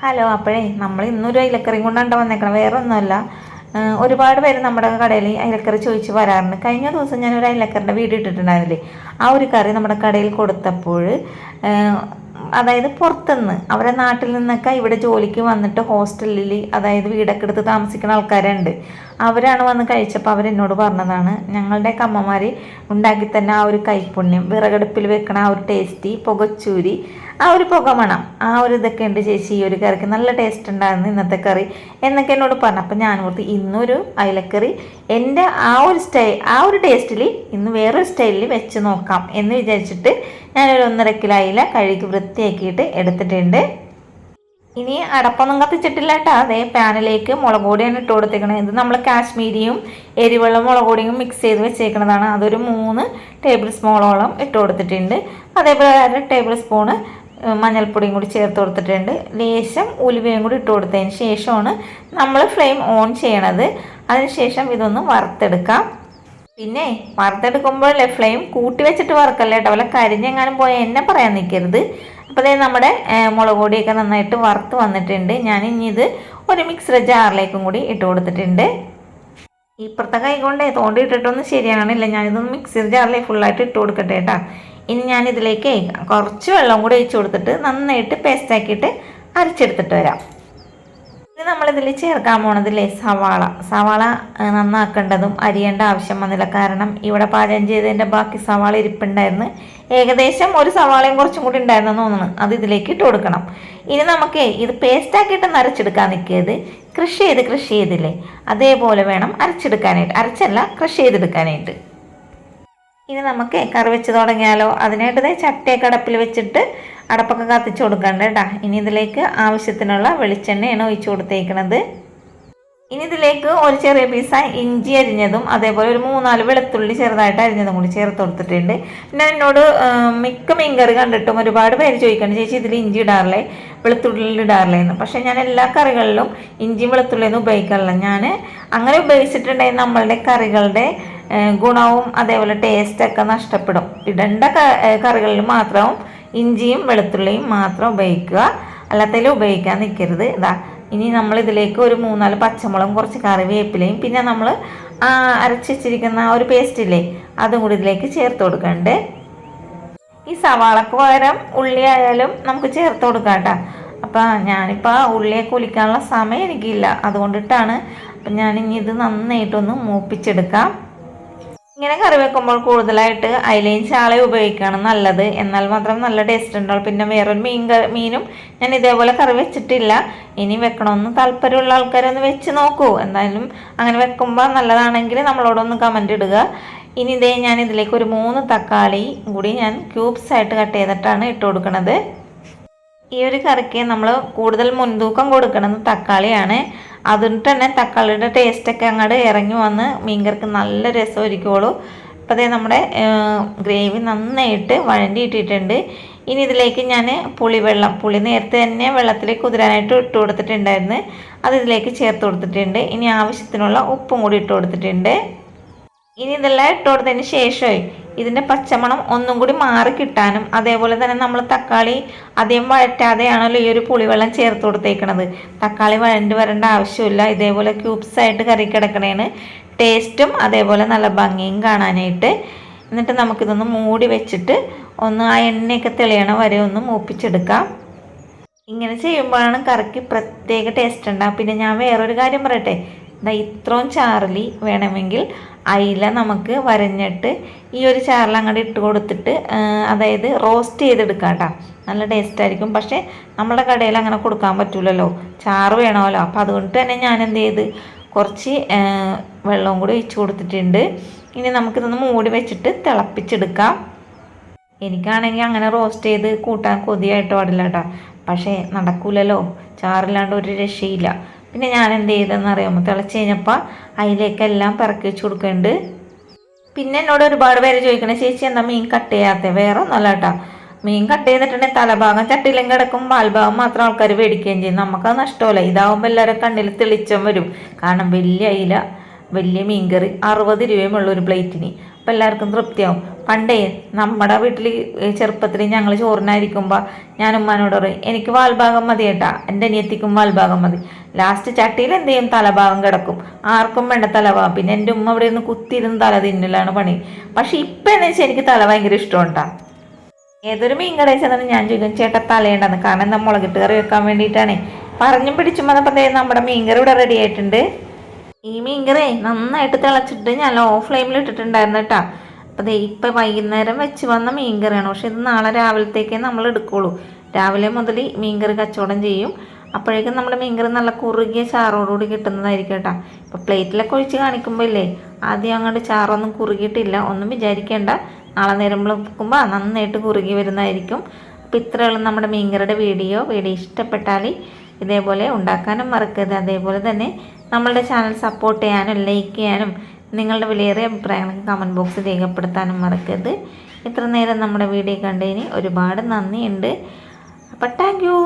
Hello, അപ്പോഴേ നമ്മൾ ഇന്നൊരു അയിലക്കറിയും കൊണ്ടാണ് വന്നേക്കണം, വേറെ ഒന്നുമല്ല. ഒരുപാട് പേര് നമ്മുടെ കടയിൽ അയിലക്കറി ചോദിച്ച് വരാറുണ്ട്. കഴിഞ്ഞ ദിവസം ഞാനൊരു അയിലക്കറിൻ്റെ വീഡിയോ ഇട്ടിട്ടുണ്ടായിരുന്നില്ലേ, ആ ഒരു കറി നമ്മുടെ കടയിൽ കൊടുത്തപ്പോൾ അതായത് പുറത്തുനിന്ന് അവരെ നാട്ടിൽ നിന്നൊക്കെ ഇവിടെ ജോലിക്ക് വന്നിട്ട് ഹോസ്റ്റലിൽ, അതായത് വീടൊക്കെ എടുത്ത് താമസിക്കുന്ന ആൾക്കാരുണ്ട്. അവരാണ് വന്ന് കഴിച്ചപ്പോൾ അവരെന്നോട് പറഞ്ഞതാണ്, ഞങ്ങളുടെയൊക്കെ അമ്മമാർ ഉണ്ടാക്കി തന്നെ ആ ഒരു കൈപ്പുണ്യം, വിറകടുപ്പിൽ വെക്കണ ആ ഒരു ടേസ്റ്റി, പുകച്ചൂരി, ആ ഒരു പുക മണം, ആ ഒരു ഇതൊക്കെ ഉണ്ട് ചേച്ചി, ഈ ഒരു കറിക്ക് നല്ല ടേസ്റ്റ് ഉണ്ടായിരുന്നു ഇന്നത്തെ കറി എന്നൊക്കെ എന്നോട് പറഞ്ഞു. അപ്പം ഞാൻ ഓർത്ത് ഇന്നൊരു അയിലക്കറി എൻ്റെ ആ ഒരു ടേസ്റ്റിൽ ഇന്ന് വേറൊരു സ്റ്റൈലിൽ വെച്ച് നോക്കാം എന്ന് വിചാരിച്ചിട്ട് ഞാനൊരു 1.5 കിലോ അയില കഴുകി വൃത്തിയാക്കിയിട്ട് എടുത്തിട്ടുണ്ട്. ഇനി അടപ്പൊന്നും കത്തിച്ചിട്ടില്ല കേട്ടോ. അതേ പാനിലേക്ക് മുളക് പൊടിയാണ് ഇട്ട് കൊടുത്തേക്കണത്. ഇത് നമ്മൾ കാശ്മീരിയും എരിവെള്ള മുളക് പൊടിയും മിക്സ് ചെയ്ത് വെച്ചേക്കുന്നതാണ്. അതൊരു 3 ടേബിൾ സ്പൂണോളം ഇട്ട് കൊടുത്തിട്ടുണ്ട്. അതേപോലെ 1 ടേബിൾ സ്പൂണ് മഞ്ഞൾപ്പൊടിയും കൂടി ചേർത്ത് കൊടുത്തിട്ടുണ്ട്. ലേശം ഉലുവയും കൂടി ഇട്ട് കൊടുത്തതിന് ശേഷമാണ് നമ്മൾ ഫ്ലെയിം ഓൺ ചെയ്യണത്. അതിനുശേഷം ഇതൊന്ന് വറുത്തെടുക്കാം. പിന്നെ വറുത്തെടുക്കുമ്പോഴല്ലേ ഫ്ലെയിം കൂട്ടി വെച്ചിട്ട് വറുക്കല്ലേ കേട്ടോ, വല്ല കരിഞ്ഞെങ്ങാനും പോയാൽ എന്നെ പറയാൻ നിൽക്കരുത്. അപ്പോൾ അതേ നമ്മുടെ മുളക് പൊടിയൊക്കെ നന്നായിട്ട് വറുത്ത് വന്നിട്ടുണ്ട്. ഞാൻ ഇനി ഇത് ഒരു മിക്സർ ജാറിലേക്കും കൂടി ഇട്ട് കൊടുത്തിട്ടുണ്ട്. ഇപ്പുറത്തെ കൈ കൊണ്ടേ തോണ്ടിയിട്ടിട്ടൊന്നും ശരിയാണില്ല. ഞാനിതൊന്ന് മിക്സർ ജാറിലേക്ക് ഫുള്ളായിട്ട് ഇട്ട് കൊടുക്കട്ടെ കേട്ടോ. ഇനി ഞാനിതിലേക്ക് കുറച്ച് വെള്ളം കൂടി ഒഴിച്ച് കൊടുത്തിട്ട് നന്നായിട്ട് പേസ്റ്റാക്കിയിട്ട് അരച്ചെടുത്തിട്ട് വരാം. ഇത് നമ്മളിതിൽ ചേർക്കാൻ പോണതില്ലേ സവാള നന്നാക്കേണ്ടതും അരിയേണ്ട ആവശ്യം വന്നില്ല. കാരണം ഇവിടെ പാചകം ചെയ്തതിൻ്റെ ബാക്കി സവാള ഇരിപ്പുണ്ടായിരുന്നു. ഏകദേശം ഒരു സവാളയും കുറച്ചും കൂടി ഉണ്ടായിരുന്നെന്ന് തോന്നുന്നു. അത് ഇതിലേക്ക് ഇട്ട് കൊടുക്കണം. ഇനി നമുക്ക് ഇത് പേസ്റ്റാക്കിയിട്ട് അരച്ചെടുക്കാൻ നിൽക്കിയത് കൃഷി ചെയ്തില്ലേ, അതേപോലെ വേണം അരച്ചെടുക്കാനായിട്ട്. അരച്ചല്ല, കൃഷി ചെയ്തെടുക്കാനായിട്ട്. ഇനി നമുക്ക് കറി വെച്ച് തുടങ്ങിയാലോ. അതിനായിട്ട് ചട്ടിയൊക്കെ അടപ്പിൽ വെച്ചിട്ട് അടപ്പൊക്കെ കത്തിച്ച് കൊടുക്കണ്ട കേട്ടോ. ഇനി ഇതിലേക്ക് ആവശ്യത്തിനുള്ള വെളിച്ചെണ്ണയാണ് ഒഴിച്ച് കൊടുത്തേക്കണത്. ഇനി ഇതിലേക്ക് ഒരു ചെറിയ പീസ ഇഞ്ചി അരിഞ്ഞതും അതേപോലെ ഒരു 3-4 വെളുത്തുള്ളി ചെറുതായിട്ട് അരിഞ്ഞതും കൂടി ചേർത്ത് കൊടുത്തിട്ടുണ്ട്. പിന്നെ എന്നോട് മിക്ക മീൻകറി കണ്ടിട്ടും ഒരുപാട് പേര് ചോദിക്കുന്നുണ്ട്, ചേച്ചി ഇതിൽ ഇഞ്ചി ഇടാറില്ലേ, വെളുത്തുള്ളി ഇടാറില്ലേ എന്ന്. പക്ഷേ ഞാൻ എല്ലാ കറികളിലും ഇഞ്ചിയും വെളുത്തുള്ളിയൊന്നും ഉപയോഗിക്കാറില്ല. ഞാൻ അങ്ങനെ ഉപയോഗിച്ചിട്ടുണ്ടെങ്കിൽ നമ്മളുടെ കറികളുടെ ഗുണവും അതേപോലെ ടേസ്റ്റൊക്കെ നഷ്ടപ്പെടും. ഇടേണ്ട കറികളിൽ മാത്രം ഇഞ്ചിയും വെളുത്തുള്ളിയും മാത്രം ഉപയോഗിക്കുക, അല്ലാത്തതിൽ ഉപയോഗിക്കാൻ നിൽക്കരുത്. ഇനി നമ്മളിതിലേക്ക് ഒരു 3-4 പച്ചമുളകും കുറച്ച് കറിവേപ്പിലയും പിന്നെ നമ്മൾ അരച്ച് വെച്ചിരിക്കുന്ന ആ ഒരു പേസ്റ്റ് ഇല്ലേ, അതും കൂടി ഇതിലേക്ക് ചേർത്ത് കൊടുക്കണ്ട്. ഈ സവാളക്ക് പകരം ഉള്ളി ആയാലും നമുക്ക് ചേർത്ത് കൊടുക്കാം കേട്ടോ. അപ്പം ഞാനിപ്പോൾ ഉള്ളിയൊക്കെ കുലിക്കാനുള്ള സമയം എനിക്കില്ല, അതുകൊണ്ടിട്ടാണ്. അപ്പം ഞാനിനി ഇത് നന്നായിട്ടൊന്ന് മൂപ്പിച്ചെടുക്കാം. ഇങ്ങനെ കറി വെക്കുമ്പോൾ കൂടുതലായിട്ട് അയിലയും ചാളയും ഉപയോഗിക്കുകയാണ് നല്ലത്. എന്നാൽ മാത്രം നല്ല ടേസ്റ്റ് ഉണ്ടാവും. പിന്നെ വേറൊരു മീനും ഞാൻ ഇതേപോലെ കറി വെച്ചിട്ടില്ല. ഇനി വെക്കണമെന്ന് താല്പര്യമുള്ള ആൾക്കാരൊന്ന് വെച്ച് നോക്കൂ. എന്തായാലും അങ്ങനെ വെക്കുമ്പോൾ നല്ലതാണെങ്കിൽ നമ്മളോടൊന്ന് കമൻ്റ് ഇടുക. ഇനി ഞാൻ ഇതിലേക്ക് ഒരു 3 തക്കാളി കൂടി ഞാൻ ക്യൂബ്സ് ആയിട്ട് കട്ട് ചെയ്തിട്ടാണ് ഇട്ട് കൊടുക്കുന്നത്. ഈ ഒരു കറിക്ക് നമ്മൾ കൂടുതൽ മുൻതൂക്കം കൊടുക്കുന്നത് തക്കാളിയാണ്. അതുകൊണ്ട് തന്നെ തക്കാളിയുടെ ടേസ്റ്റൊക്കെ അങ്ങോട്ട് ഇറങ്ങി വന്ന് മീൻകറിക്ക് നല്ല രസമായിരിക്കുള്ളൂ. അപ്പോൾ അതേ നമ്മുടെ ഗ്രേവി നന്നായിട്ട് വഴണ്ടിയിട്ടിട്ടുണ്ട്. ഇനി ഇതിലേക്ക് ഞാൻ പുളി നേരത്തെ തന്നെ വെള്ളത്തിലേക്ക് കുതിരാനായിട്ട് ഇട്ട് കൊടുത്തിട്ടുണ്ടായിരുന്നു. അത് ഇതിലേക്ക് ചേർത്ത് കൊടുത്തിട്ടുണ്ട്. ഇനി ആവശ്യത്തിനുള്ള ഉപ്പും കൂടി ഇട്ട് കൊടുത്തിട്ടുണ്ട്. ഇനി ഇതെല്ലാം ഇട്ട് കൊടുത്തതിന് ശേഷമായി ഇതിൻ്റെ പച്ചമണം ഒന്നും കൂടി മാറി കിട്ടാനും അതേപോലെ തന്നെ നമ്മൾ തക്കാളി അധികം വഴറ്റാതെയാണല്ലോ ഈ ഒരു പുളിവെള്ളം ചേർത്ത് കൊടുത്തേക്കണത്. തക്കാളി വരേണ്ട ആവശ്യമില്ല. ഇതേപോലെ ക്യൂബ്സായിട്ട് കറി കിടക്കണേന് ടേസ്റ്റും അതേപോലെ നല്ല ഭംഗിയും കാണാനായിട്ട്. എന്നിട്ട് നമുക്കിതൊന്ന് മൂടി വെച്ചിട്ട് ഒന്ന് ആ എണ്ണയൊക്കെ തെളിയണ വരെ ഒന്ന് മൂപ്പിച്ചെടുക്കാം. ഇങ്ങനെ ചെയ്യുമ്പോഴാണ് കറിക്ക് പ്രത്യേക ടേസ്റ്റ് ഉണ്ടാകും. പിന്നെ ഞാൻ വേറൊരു കാര്യം പറയട്ടെ, ഇത്രയും ചാറിൽ വേണമെങ്കിൽ അയില നമുക്ക് വരഞ്ഞിട്ട് ഈ ഒരു ചാറിൽ അങ്ങോട്ട് ഇട്ട് കൊടുത്തിട്ട് അതായത് റോസ്റ്റ് ചെയ്തെടുക്കാം കേട്ടോ. നല്ല ടേസ്റ്റ് ആയിരിക്കും. പക്ഷേ നമ്മുടെ കടയിൽ അങ്ങനെ കൊടുക്കാൻ പറ്റില്ലല്ലോ, ചാറ് വേണമല്ലോ. അപ്പോൾ അതുകൊണ്ട് തന്നെ ഞാൻ എന്ത് ചെയ്ത് കുറച്ച് വെള്ളവും കൂടി ഒഴിച്ച് കൊടുത്തിട്ടുണ്ട്. ഇനി നമുക്കിതൊന്ന് മൂടി വെച്ചിട്ട് തിളപ്പിച്ചെടുക്കാം. എനിക്കാണെങ്കിൽ അങ്ങനെ റോസ്റ്റ് ചെയ്ത് കൂട്ടാൻ കൊതിയായിട്ട് പാടില്ല കേട്ടോ. പക്ഷേ നടക്കൂലല്ലോ, ചാറില്ലാണ്ട് ഒരു രക്ഷയില്ല. പിന്നെ ഞാൻ എന്ത് ചെയ്തതെന്ന് അറിയാമോ, തിളച്ച് കഴിഞ്ഞപ്പോൾ അതിലേക്കെല്ലാം പിറക്കി വെച്ച് കൊടുക്കുന്നുണ്ട്. പിന്നെ എന്നോട് ഒരുപാട് പേര് ചോദിക്കണേ, ചേച്ചി എന്താ മീൻ കട്ട് ചെയ്യാത്തത്? വേറെ ഒന്നുമല്ല കേട്ടോ, മീൻ കട്ട് ചെയ്തിട്ടുണ്ടെങ്കിൽ തലഭാഗം ചട്ടിയിലും കിടക്കും, പാൽഭാഗം മാത്രം ആൾക്കാർ മേടിക്കുകയും ചെയ്യും. നമുക്കത് നഷ്ടമല്ല. ഇതാവുമ്പോൾ എല്ലാവരും കണ്ണിൽ തെളിച്ചം വരും. കാരണം വലിയ അയില, വലിയ മീൻകറി 60 രൂപയുമുള്ള ഒരു പ്ലേറ്റിന്. അപ്പം എല്ലാവർക്കും തൃപ്തിയാവും. പണ്ടേ നമ്മുടെ വീട്ടിൽ ചെറുപ്പത്തിൽ ഞങ്ങൾ ചോറിനായിരിക്കുമ്പോൾ ഞാൻ ഉമ്മാനോട് പറയും എനിക്ക് വാൽഭാഗം മതി കേട്ടാ, എൻ്റെ അനിയത്തിക്കും വാൽഭാഗം മതി. ലാസ്റ്റ് ചട്ടിയിൽ എന്ത് ചെയ്യും, തലഭാഗം കിടക്കും, ആർക്കും വേണ്ട തലഭാഗം. പിന്നെ എൻ്റെ ഉമ്മ അവിടെ നിന്ന് കുത്തിയിരുന്ന് തല തിന്നലാണ് പണി. പക്ഷെ ഇപ്പം എന്ന് വെച്ചാൽ എനിക്ക് തല ഭയങ്കര ഇഷ്ടമുണ്ടാ. ഏതൊരു മീൻ കടയിൽ ചെന്നാലും ഞാൻ ചോദിക്കും ചേട്ടാ തലയുണ്ടെന്ന്, കാരണം എന്താ മുളകിട്ട് കറി വെക്കാൻ വേണ്ടിയിട്ടാണ്. പറഞ്ഞും പിടിച്ചും വന്നപ്പോൾ നമ്മുടെ മീൻകറി ഇവിടെ റെഡി ആയിട്ടുണ്ട്. ഈ മീൻകറി നന്നായിട്ട് തിളച്ചിട്ട് ഞാൻ ലോ ഫ്ലെയിമിൽ ഇട്ടിട്ടുണ്ടായിരുന്നു കേട്ടോ. അപ്പോൾ ഇപ്പം വൈകുന്നേരം വെച്ച് വന്ന മീൻകറിയാണ്. പക്ഷെ ഇത് നാളെ രാവിലത്തേക്കേ നമ്മൾ എടുക്കുള്ളൂ. രാവിലെ മുതൽ മീൻകറി കച്ചവടം ചെയ്യും. അപ്പോഴേക്കും നമ്മുടെ മീൻകറി നല്ല കുറുകിയ ചാറോടുകൂടി കിട്ടുന്നതായിരിക്കും കേട്ടോ. ഇപ്പോൾ പ്ലേറ്റിലൊക്കെ ഒഴിച്ച് കാണിക്കുമ്പോൾ ഇല്ലേ, ആദ്യം അങ്ങോട്ട് ചാറൊന്നും കുറുകിയിട്ടില്ല, ഒന്നും വിചാരിക്കേണ്ട. നാളെ നേരം വെക്കുമ്പോൾ നന്നായിട്ട് കുറുകി വരുന്നതായിരിക്കും. അപ്പോൾ ഇത്രയുള്ള നമ്മുടെ മീൻകറിയുടെ വീഡിയോ ഇഷ്ടപ്പെട്ടാൽ ഇതേപോലെ ഉണ്ടാക്കാനും മറക്കരുത്. അതേപോലെ തന്നെ നമ്മളുടെ ചാനൽ സപ്പോർട്ട് ചെയ്യാനും ലൈക്ക് ചെയ്യാനും നിങ്ങളുടെ വിലയേറിയ അഭിപ്രായങ്ങൾ കമൻറ്റ് ബോക്സിൽ രേഖപ്പെടുത്താനും മറക്കരുത്. ഇത്ര നേരം നമ്മുടെ വീഡിയോ കണ്ടതിന് ഒരുപാട് നന്ദിയുണ്ട്. അപ്പോൾ താങ്ക് യു.